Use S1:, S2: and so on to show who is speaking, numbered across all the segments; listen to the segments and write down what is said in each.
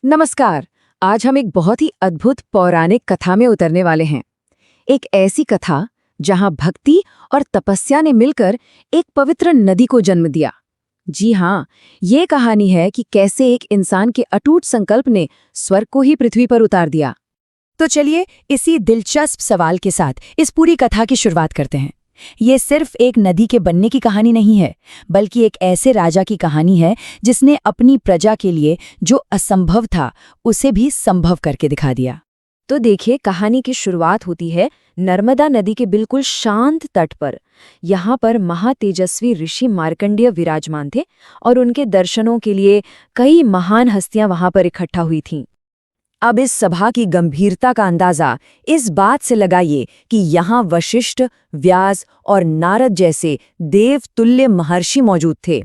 S1: नमस्कार। आज हम एक बहुत ही अद्भुत पौराणिक कथा में उतरने वाले हैं। एक ऐसी कथा जहां भक्ति और तपस्या ने मिलकर एक पवित्र नदी को जन्म दिया। जी हाँ, ये कहानी है कि कैसे एक इंसान के अटूट संकल्प ने स्वर्ग को ही पृथ्वी पर उतार दिया।
S2: तो चलिए इसी दिलचस्प सवाल के साथ इस पूरी कथा की शुरुआत करते हैं। ये सिर्फ एक नदी के बनने की कहानी नहीं है, बल्कि एक ऐसे राजा की कहानी है जिसने अपनी प्रजा के लिए जो असंभव था उसे भी संभव करके दिखा दिया।
S1: तो देखिए, कहानी की शुरुआत होती है नर्मदा नदी के बिल्कुल शांत तट पर। यहाँ पर महातेजस्वी ऋषि मार्कंडेय विराजमान थे और उनके दर्शनों के लिए कई महान हस्तियां वहां पर इकट्ठा हुई थीं। अब इस सभा की गंभीरता का अंदाजा इस बात से लगाइए कि यहाँ वशिष्ठ, व्यास और नारद जैसे देवतुल्य महर्षि मौजूद थे।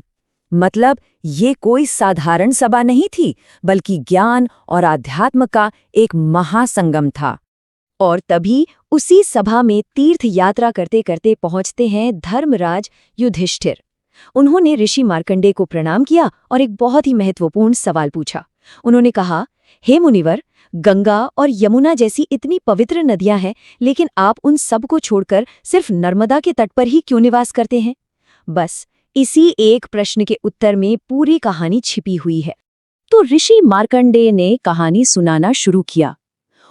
S1: मतलब ये कोई साधारण सभा नहीं थी, बल्कि ज्ञान और आध्यात्म का एक महासंगम था। और तभी उसी सभा में तीर्थ यात्रा करते करते पहुंचते हैं धर्मराज युधिष्ठिर। उन्होंने ऋषि मार्कंडेय को प्रणाम किया और एक बहुत ही महत्वपूर्ण सवाल पूछा। उन्होंने कहा, हे मुनिवर, गंगा और यमुना जैसी इतनी पवित्र नदियां हैं, लेकिन आप उन सब को छोड़कर सिर्फ नर्मदा के तट पर ही क्यों निवास करते हैं? बस इसी एक प्रश्न के उत्तर में पूरी कहानी छिपी हुई है। तो ऋषि मार्कंडेय ने कहानी सुनाना शुरू किया।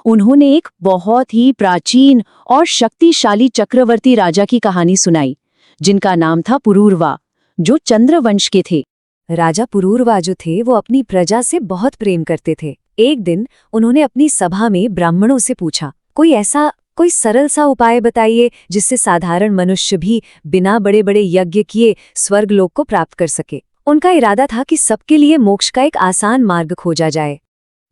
S1: उन्होंने एक बहुत ही प्राचीन और शक्तिशाली चक्रवर्ती राजा की कहानी सुनाई, जिनका नाम था पुरूरवा, जो चंद्रवंश के थे। राजा पुरूरवा जो थे वो अपनी प्रजा से बहुत प्रेम करते थे। एक दिन उन्होंने अपनी सभा में ब्राह्मणों से पूछा, कोई सरल सा उपाय बताइए जिससे साधारण मनुष्य भी बिना बड़े बड़े यज्ञ किए स्वर्गलोक को प्राप्त कर सके। उनका इरादा था कि सबके लिए मोक्ष का एक आसान मार्ग खोजा जाए।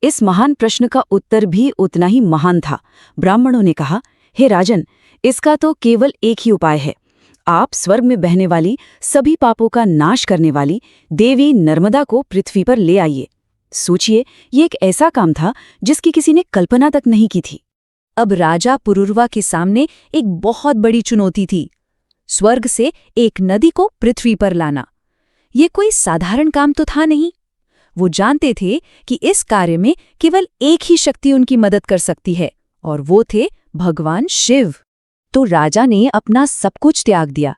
S2: इस महान प्रश्न का उत्तर भी उतना ही महान था। ब्राह्मणों ने कहा, हे राजन, इसका तो केवल एक ही उपाय है। आप स्वर्ग में बहने वाली सभी पापों का नाश करने वाली देवी नर्मदा को पृथ्वी पर ले आइए। सोचिए, ये एक ऐसा काम था जिसकी किसी ने कल्पना तक नहीं की थी। अब राजा पुरूरवा के सामने एक बहुत बड़ी चुनौती थी, स्वर्ग से एक नदी को पृथ्वी पर लाना। ये कोई साधारण काम तो था नहीं। वो जानते थे कि इस कार्य में केवल एक ही शक्ति उनकी मदद कर सकती है, और वो थे भगवान शिव। तो राजा ने अपना सब कुछ त्याग दिया।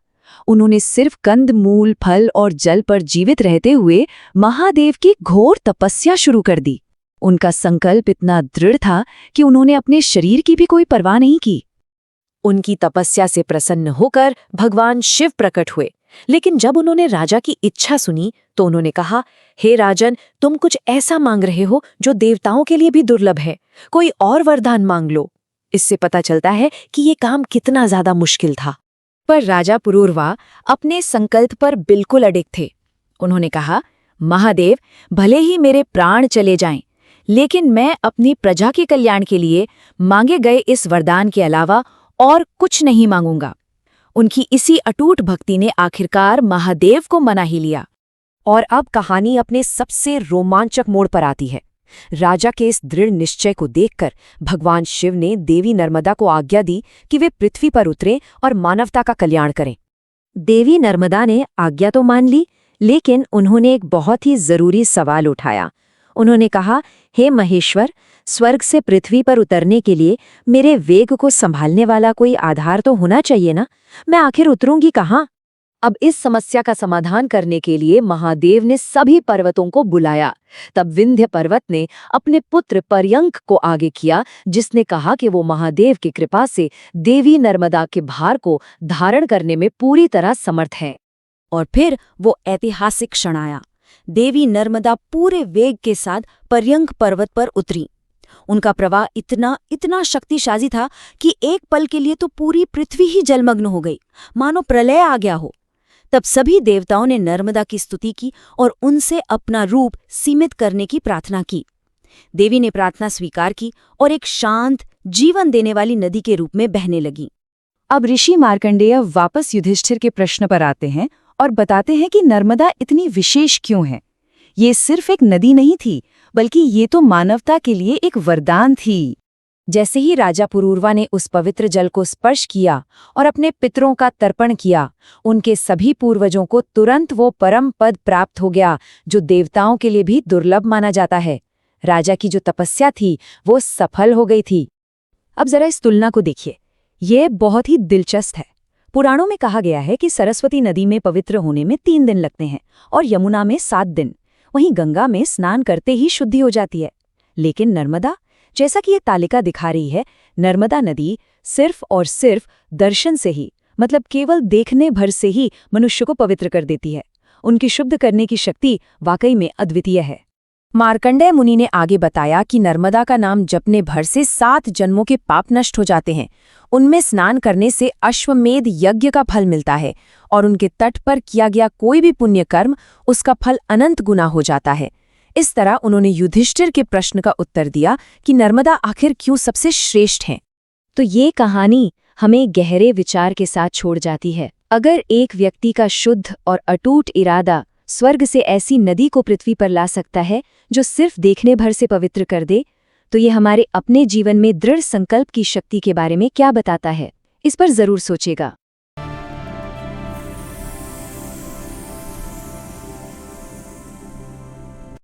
S2: उन्होंने सिर्फ कंद मूल, फल और जल पर जीवित रहते हुए महादेव की घोर तपस्या शुरू कर दी। उनका संकल्प इतना दृढ़ था कि उन्होंने अपने शरीर की भी कोई परवाह नहीं की। उनकी तपस्या से प्रसन्न होकर भगवान शिव प्रकट हुए। लेकिन जब उन्होंने राजा की इच्छा सुनी तो उन्होंने कहा, हे राजन, तुम कुछ ऐसा मांग रहे हो जो देवताओं के लिए भी दुर्लभ है। कोई और वरदान मांग लो। इससे पता चलता है कि ये काम कितना ज्यादा मुश्किल था। पर राजा पुरूरवा अपने संकल्प पर बिल्कुल अडिग थे। उन्होंने कहा, महादेव, भले ही मेरे प्राण चले जाएं, लेकिन मैं अपनी प्रजा के कल्याण के लिए मांगे गए इस वरदान के अलावा और कुछ नहीं मांगूंगा। उनकी इसी अटूट भक्ति ने आखिरकार महादेव को मना ही लिया। और अब कहानी अपने सबसे रोमांचक मोड़ पर आती है। राजा के इस दृढ़ निश्चय को देखकर भगवान शिव ने देवी नर्मदा को आज्ञा दी कि वे पृथ्वी पर उतरें और मानवता का कल्याण करें। देवी नर्मदा ने आज्ञा तो मान ली, लेकिन उन्होंने एक बहुत ही जरूरी सवाल उठाया। उन्होंने कहा, हे महेश्वर, स्वर्ग से पृथ्वी पर उतरने के लिए मेरे वेग को संभालने वाला कोई आधार तो होना चाहिए ना। मैं आखिर उतरूंगी कहाँ? अब इस समस्या का समाधान करने के लिए महादेव ने सभी पर्वतों को बुलाया। तब विंध्य पर्वत ने अपने पुत्र पर्यंक को आगे किया, जिसने कहा कि वो महादेव की कृपा से देवी नर्मदा के भार को धारण करने में पूरी तरह समर्थ है। और फिर वो ऐतिहासिक क्षण आया। देवी नर्मदा पूरे वेग के साथ पर्यंक पर्वत पर उतरी। उनका प्रवाह इतना शक्तिशाली था कि एक पल के लिए तो पूरी पृथ्वी ही जलमग्न हो गई, मानो प्रलय आ गया हो। तब सभी देवताओं ने नर्मदा की स्तुति की और उनसे अपना रूप सीमित करने की प्रार्थना की। देवी ने प्रार्थना स्वीकार की और एक शांत, जीवन देने वाली नदी के रूप में बहने लगी।
S1: अब ऋषि मार्कंडेय वापस युधिष्ठिर के प्रश्न पर आते हैं और बताते हैं कि नर्मदा इतनी विशेष क्यों है। ये सिर्फ एक नदी नहीं थी, बल्कि ये तो मानवता के लिए एक वरदान थी। जैसे ही राजा पुरूरवा ने उस पवित्र जल को स्पर्श किया और अपने पितरों का तर्पण किया, उनके सभी पूर्वजों को तुरंत वो परम पद प्राप्त हो गया जो देवताओं के लिए भी दुर्लभ माना जाता है। राजा की जो तपस्या थी वो सफल हो गई थी।
S2: अब जरा इस तुलना को देखिए, ये बहुत ही दिलचस्प है। पुराणों में कहा गया है कि सरस्वती नदी में पवित्र होने में 3 दिन लगते हैं और यमुना में 7 दिन। वहीं गंगा में स्नान करते ही शुद्धि हो जाती है। लेकिन नर्मदा, जैसा कि ये तालिका दिखा रही है, नर्मदा नदी सिर्फ और सिर्फ दर्शन से ही, मतलब केवल देखने भर से ही मनुष्य को पवित्र कर देती है। उनकी शुद्ध करने की शक्ति वाकई में अद्वितीय है।
S1: मार्कंडेय मुनि ने आगे बताया कि नर्मदा का नाम जपने भर से 7 जन्मों के पाप नष्ट हो जाते हैं। उनमें स्नान करने से अश्वमेध यज्ञ का फल मिलता है और उनके तट पर किया गया कोई भी पुण्य कर्म उसका फल अनंत गुना हो जाता है। इस तरह उन्होंने युधिष्ठिर के प्रश्न का उत्तर दिया कि नर्मदा आखिर क्यों सबसे श्रेष्ठ हैं।
S2: तो ये कहानी हमें गहरे विचार के साथ छोड़ जाती है। अगर एक व्यक्ति का शुद्ध और अटूट इरादा स्वर्ग से ऐसी नदी को पृथ्वी पर ला सकता है जो सिर्फ देखने भर से पवित्र कर दे, तो ये हमारे अपने जीवन में दृढ़ संकल्प की शक्ति के बारे में क्या बताता है? इस पर जरूर सोचेगा।